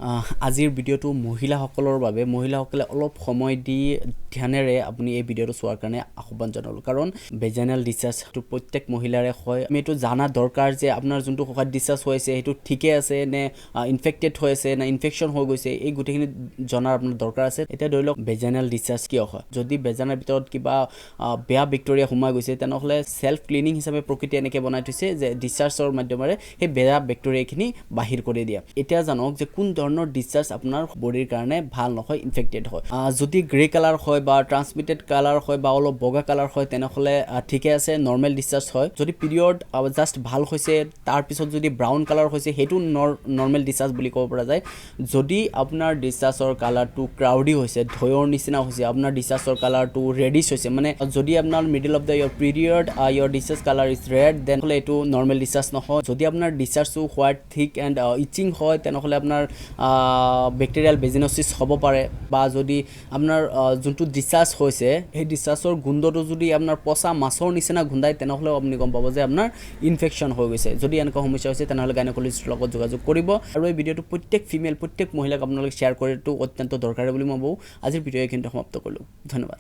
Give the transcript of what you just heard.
আজিৰ ভিডিঅ'টো মহিলাসকলৰ বাবে মহিলাসকলে অলপ সময় দি ধ্যানেৰে আপুনি এই ভিডিঅ'টো চোৱাৰ কাৰণে আহ্বান জনালোঁ কাৰণ ভেজাইনাল ডিছচাৰ্জটো প্ৰত্যেক মহিলাৰে হয় আমি এইটো জানা দৰকাৰ যে আপোনাৰ যোনটো কোষত ডিছচাৰ্জ হৈছে সেইটো ঠিকে আছে নে ইনফেক্টেড হৈ আছে না ইনফেকশ্যন হৈ গৈছে এই গোটেইখিনি জনাৰ আপোনাৰ দৰকাৰ আছে এতিয়া ধৰি লওক ভেজাইনাল ডিছচাৰ্জ কিয় হয় যদি ভেজাইনাৰ ভিতৰত কিবা বেয়া বেক্টেৰিয়া সোমাই গৈছে তেনেহ'লে সেলফ ক্লিনিং হিচাপে প্ৰকৃতি এনেকৈ বনাই থৈছে যে ডিছচাৰ্জৰ মাধ্যমেৰে সেই বেয়া বেক্টেৰিয়াখিনি বাহিৰ কৰি দিয়ে এতিয়া জানক যে কোন ধৰণৰ ডিছচাৰ্জ আপোনাৰ বডিৰ কাৰণে ভাল নহয় ইনফেক্টেড হয় যদি গ্ৰে কালাৰ হয় বা ট্ৰান্সমিটেড কালাৰ হয় বা অলপ বগা কালাৰ হয় তেনেহ'লে ঠিকে আছে নৰ্মেল ডিছচাৰ্জ হয় যদি পিৰিয়ড জাষ্ট ভাল হৈছে তাৰপিছত যদি ব্ৰাউন কালাৰ হৈছে সেইটো নৰ্মেল ডিছচাৰ্জ বুলি ক'ব পৰা যায় যদি আপোনাৰ ডিছচাৰ্জৰ কালাৰটো ক্ৰাউডি হৈছে ধয়ৰ নিচিনা হৈছে আপোনাৰ ডিছচাৰ্জৰ কালাৰটো ৰেডিছ হৈছে মানে যদি আপোনাৰ middle of the your period your discharge colour is red then হ'লে এইটো নৰ্মেল ডিছচাৰ্জ নহয় যদি আপোনাৰ ডিছচাৰ্জটো হোৱাইট থিক এণ্ড ইচিং হয় তেনেহ'লে আপোনাৰ বেক্টেৰিয়েল ভেজিনোচিছ হ'ব পাৰে বা যদি আপোনাৰ যোনটো ডিছচাৰ্জ হৈছে সেই ডিছচাৰ্জৰ গোন্ধটো যদি আপোনাৰ পচা মাছৰ নিচিনা গোন্ধায় তেনেহ'লেও আপুনি গম পাব যে আপোনাৰ ইনফেকশ্যন হৈ গৈছে যদি এনেকুৱা সমস্যা হৈছে তেনেহ'লে গাইনকলজিষ্টৰ লগত যোগাযোগ কৰিব আৰু এই ভিডিঅ'টো প্ৰত্যেক মহিলাক আপোনালোকে শ্বেয়াৰ কৰাটো অত্যন্ত দৰকাৰী বুলি মই ভাবোঁ আজিৰ ভিডিঅ' এইখিনিতে সমাপ্ত কৰিলোঁ ধন্যবাদ